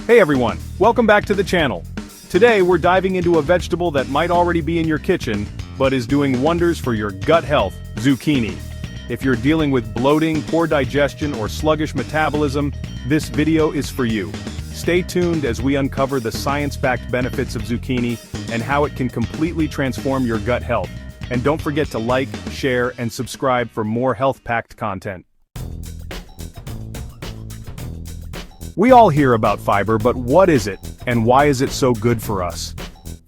Hey everyone, welcome back to the channel. Today we're diving into a vegetable that might already be in your kitchen, but is doing wonders for your gut health, zucchini. If you're dealing with bloating, poor digestion, or sluggish metabolism, this video is for you. Stay tuned as we uncover the science-backed benefits of zucchini and how it can completely transform your gut health. And don't forget to like, share, and subscribe for more health-packed content. We all hear about fiber, but what is it, and why is it so good for us?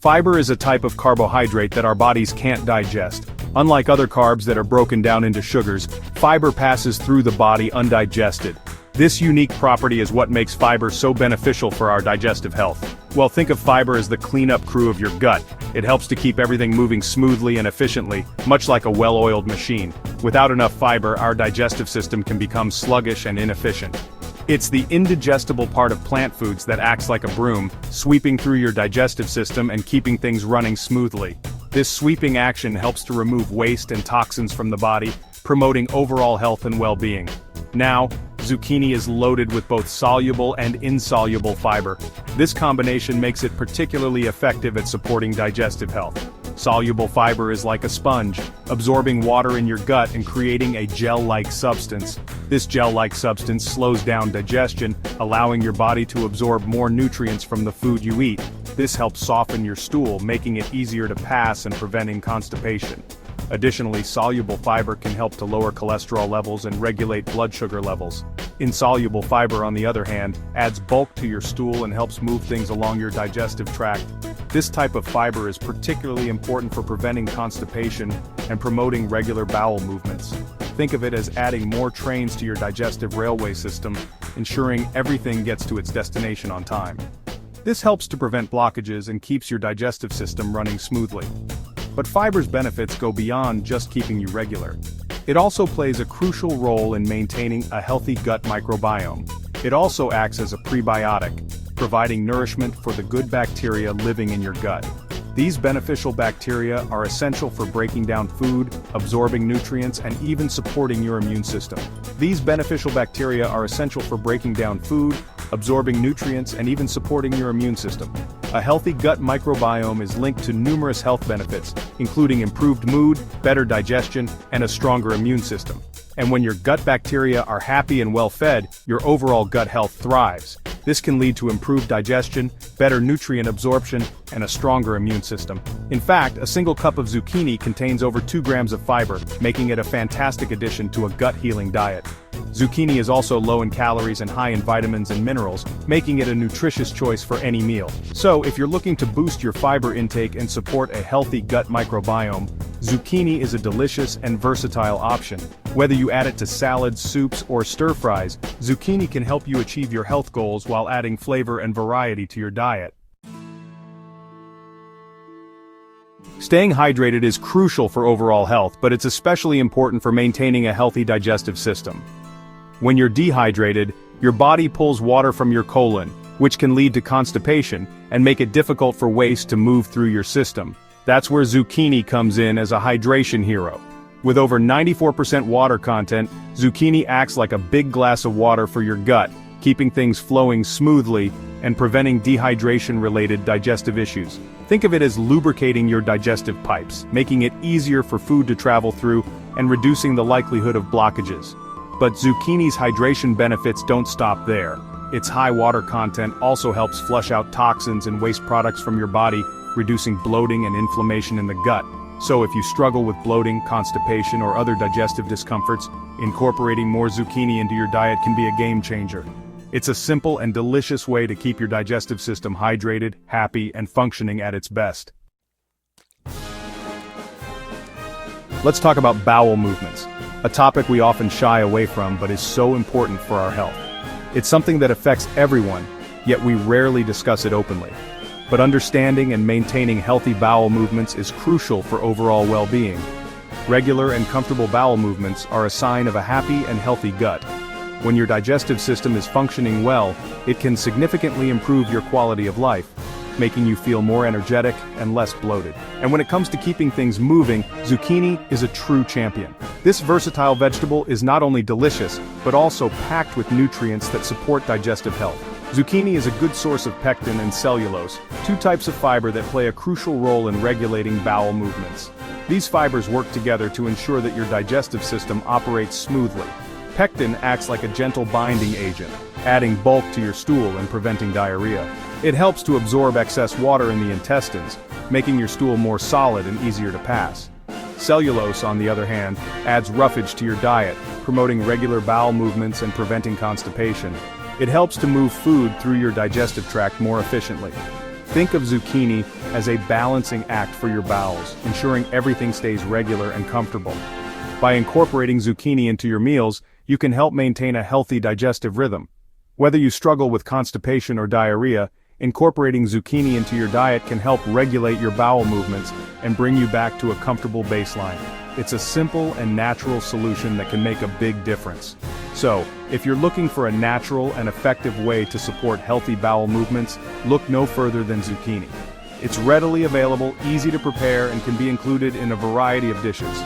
Fiber is a type of carbohydrate that our bodies can't digest. Unlike other carbs that are broken down into sugars, fiber passes through the body undigested. This unique property is what makes fiber so beneficial for our digestive health. Well, think of fiber as the cleanup crew of your gut. It helps to keep everything moving smoothly and efficiently, much like a well-oiled machine. Without enough fiber, our digestive system can become sluggish and inefficient. It's the indigestible part of plant foods that acts like a broom, sweeping through your digestive system and keeping things running smoothly. This sweeping action helps to remove waste and toxins from the body, promoting overall health and well-being. Now, zucchini is loaded with both soluble and insoluble fiber. This combination makes it particularly effective at supporting digestive health. Soluble fiber is like a sponge, absorbing water in your gut and creating a gel-like substance. This gel-like substance slows down digestion, allowing your body to absorb more nutrients from the food you eat. This helps soften your stool, making it easier to pass and preventing constipation. Additionally, soluble fiber can help to lower cholesterol levels and regulate blood sugar levels. Insoluble fiber, on the other hand, adds bulk to your stool and helps move things along your digestive tract. This type of fiber is particularly important for preventing constipation and promoting regular bowel movements. Think of it as adding more trains to your digestive railway system, ensuring everything gets to its destination on time. This helps to prevent blockages and keeps your digestive system running smoothly. But fiber's benefits go beyond just keeping you regular. It also plays a crucial role in maintaining a healthy gut microbiome. It also acts as a prebiotic, providing nourishment for the good bacteria living in your gut. These beneficial bacteria are essential for breaking down food, absorbing nutrients, and even supporting your immune system. These beneficial bacteria are essential for breaking down food, absorbing nutrients, and even supporting your immune system. A healthy gut microbiome is linked to numerous health benefits, including improved mood, better digestion, and a stronger immune system. And when your gut bacteria are happy and well-fed, your overall gut health thrives. This can lead to improved digestion, better nutrient absorption, and a stronger immune system. In fact, a single cup of zucchini contains over 2 grams of fiber, making it a fantastic addition to a gut-healing diet. Zucchini is also low in calories and high in vitamins and minerals, making it a nutritious choice for any meal. So, if you're looking to boost your fiber intake and support a healthy gut microbiome, zucchini is a delicious and versatile option. Whether you add it to salads, soups, or stir-fries, zucchini can help you achieve your health goals while adding flavor and variety to your diet. Staying hydrated is crucial for overall health, but it's especially important for maintaining a healthy digestive system. When you're dehydrated, your body pulls water from your colon, which can lead to constipation and make it difficult for waste to move through your system. That's where zucchini comes in as a hydration hero. With over 94% water content, zucchini acts like a big glass of water for your gut, keeping things flowing smoothly and preventing dehydration-related digestive issues. Think of it as lubricating your digestive pipes, making it easier for food to travel through and reducing the likelihood of blockages. But zucchini's hydration benefits don't stop there. Its high water content also helps flush out toxins and waste products from your body, reducing bloating and inflammation in the gut. So if you struggle with bloating, constipation, or other digestive discomforts, incorporating more zucchini into your diet can be a game changer. It's a simple and delicious way to keep your digestive system hydrated, happy, and functioning at its best. Let's talk about bowel movements, a topic we often shy away from but is so important for our health. It's something that affects everyone, yet we rarely discuss it openly. But understanding and maintaining healthy bowel movements is crucial for overall well-being. Regular and comfortable bowel movements are a sign of a happy and healthy gut. When your digestive system is functioning well, it can significantly improve your quality of life, making you feel more energetic and less bloated. And when it comes to keeping things moving, zucchini is a true champion. This versatile vegetable is not only delicious, but also packed with nutrients that support digestive health. Zucchini is a good source of pectin and cellulose, two types of fiber that play a crucial role in regulating bowel movements. These fibers work together to ensure that your digestive system operates smoothly. Pectin acts like a gentle binding agent, adding bulk to your stool and preventing diarrhea. It helps to absorb excess water in the intestines, making your stool more solid and easier to pass. Cellulose, on the other hand, adds roughage to your diet, promoting regular bowel movements and preventing constipation. It helps to move food through your digestive tract more efficiently. Think of zucchini as a balancing act for your bowels, ensuring everything stays regular and comfortable. By incorporating zucchini into your meals, you can help maintain a healthy digestive rhythm. Whether you struggle with constipation or diarrhea, incorporating zucchini into your diet can help regulate your bowel movements and bring you back to a comfortable baseline. It's a simple and natural solution that can make a big difference. So, if you're looking for a natural and effective way to support healthy bowel movements, look no further than zucchini. It's readily available, easy to prepare, and can be included in a variety of dishes.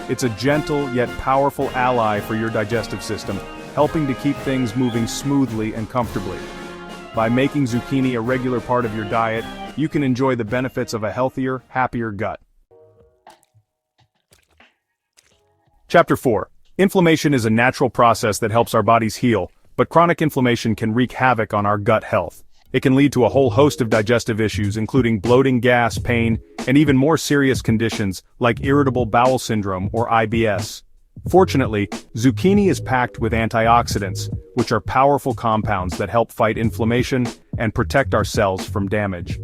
It's a gentle yet powerful ally for your digestive system, helping to keep things moving smoothly and comfortably. By making zucchini a regular part of your diet, you can enjoy the benefits of a healthier, happier gut. Chapter 4. Inflammation is a natural process that helps our bodies heal, but chronic inflammation can wreak havoc on our gut health. It can lead to a whole host of digestive issues including bloating, gas, pain, and even more serious conditions like irritable bowel syndrome or IBS. Fortunately, zucchini is packed with antioxidants, which are powerful compounds that help fight inflammation and protect our cells from damage.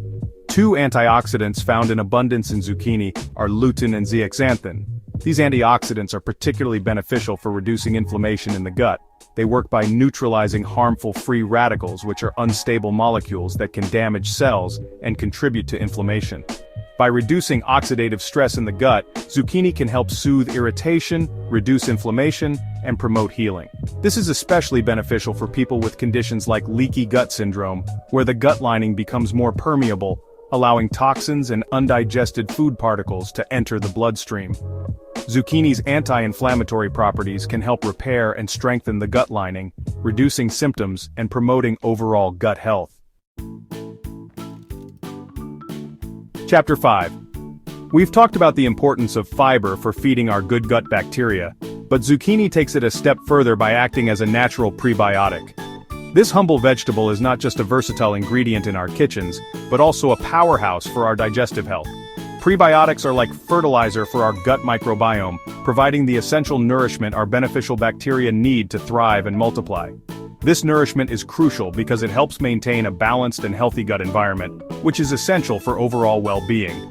Two antioxidants found in abundance in zucchini are lutein and zeaxanthin. These antioxidants are particularly beneficial for reducing inflammation in the gut. They work by neutralizing harmful free radicals, which are unstable molecules that can damage cells and contribute to inflammation. By reducing oxidative stress in the gut, zucchini can help soothe irritation, reduce inflammation, and promote healing. This is especially beneficial for people with conditions like leaky gut syndrome, where the gut lining becomes more permeable, allowing toxins and undigested food particles to enter the bloodstream. Zucchini's anti-inflammatory properties can help repair and strengthen the gut lining, reducing symptoms and promoting overall gut health. Chapter 5. We've talked about the importance of fiber for feeding our good gut bacteria, but zucchini takes it a step further by acting as a natural prebiotic. This humble vegetable is not just a versatile ingredient in our kitchens, but also a powerhouse for our digestive health. Prebiotics are like fertilizer for our gut microbiome, providing the essential nourishment our beneficial bacteria need to thrive and multiply. This nourishment is crucial because it helps maintain a balanced and healthy gut environment, which is essential for overall well-being.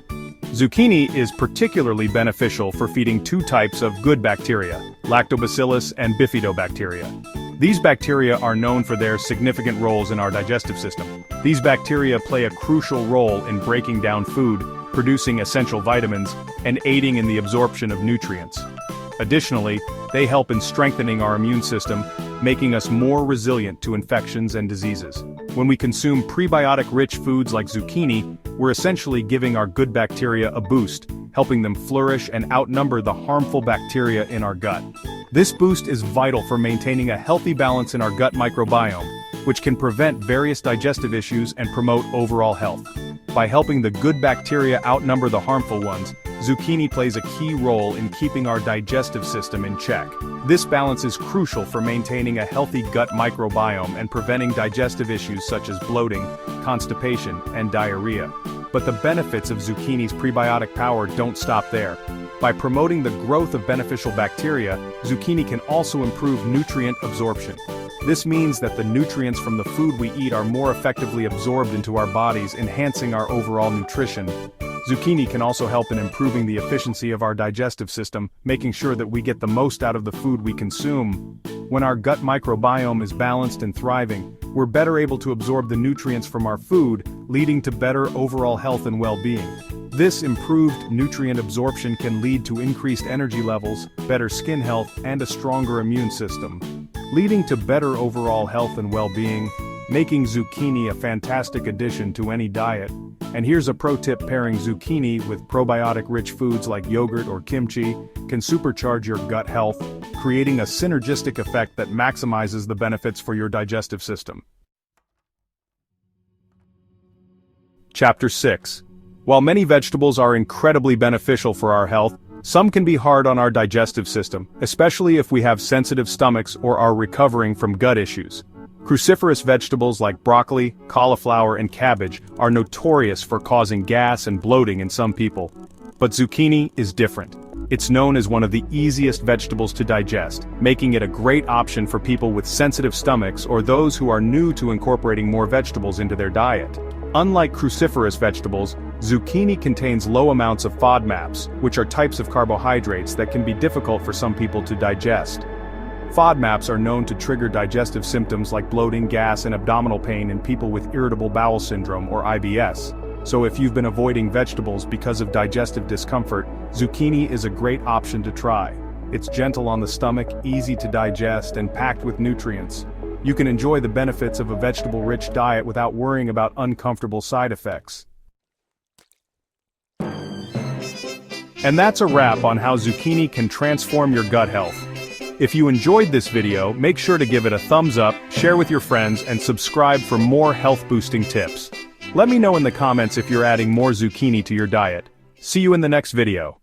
Zucchini is particularly beneficial for feeding two types of good bacteria, lactobacillus and bifidobacteria. These bacteria are known for their significant roles in our digestive system. These bacteria play a crucial role in breaking down food, producing essential vitamins, and aiding in the absorption of nutrients. Additionally, they help in strengthening our immune system, making us more resilient to infections and diseases. When we consume prebiotic-rich foods like zucchini, we're essentially giving our good bacteria a boost, helping them flourish and outnumber the harmful bacteria in our gut. This boost is vital for maintaining a healthy balance in our gut microbiome, which can prevent various digestive issues and promote overall health. By helping the good bacteria outnumber the harmful ones, zucchini plays a key role in keeping our digestive system in check. This balance is crucial for maintaining a healthy gut microbiome and preventing digestive issues such as bloating, constipation, and diarrhea. But the benefits of zucchini's prebiotic power don't stop there. By promoting the growth of beneficial bacteria, zucchini can also improve nutrient absorption. This means that the nutrients from the food we eat are more effectively absorbed into our bodies, enhancing our overall nutrition. Zucchini can also help in improving the efficiency of our digestive system, making sure that we get the most out of the food we consume. When our gut microbiome is balanced and thriving, we're better able to absorb the nutrients from our food, leading to better overall health and well-being. This improved nutrient absorption can lead to increased energy levels, better skin health, and a stronger immune system, leading to better overall health and well-being, making zucchini a fantastic addition to any diet. And here's a pro tip: pairing zucchini with probiotic-rich foods like yogurt or kimchi can supercharge your gut health, creating a synergistic effect that maximizes the benefits for your digestive system. Chapter 6. While many vegetables are incredibly beneficial for our health, some can be hard on our digestive system, especially if we have sensitive stomachs or are recovering from gut issues. Cruciferous vegetables like broccoli, cauliflower, and cabbage are notorious for causing gas and bloating in some people. But zucchini is different. It's known as one of the easiest vegetables to digest, making it a great option for people with sensitive stomachs or those who are new to incorporating more vegetables into their diet. Unlike cruciferous vegetables, zucchini contains low amounts of FODMAPs, which are types of carbohydrates that can be difficult for some people to digest. FODMAPs are known to trigger digestive symptoms like bloating, gas, and abdominal pain in people with irritable bowel syndrome or IBS. So if you've been avoiding vegetables because of digestive discomfort, zucchini is a great option to try. It's gentle on the stomach, easy to digest, and packed with nutrients. You can enjoy the benefits of a vegetable-rich diet without worrying about uncomfortable side effects. And that's a wrap on how zucchini can transform your gut health. If you enjoyed this video, make sure to give it a thumbs up, share with your friends, and subscribe for more health-boosting tips. Let me know in the comments if you're adding more zucchini to your diet. See you in the next video.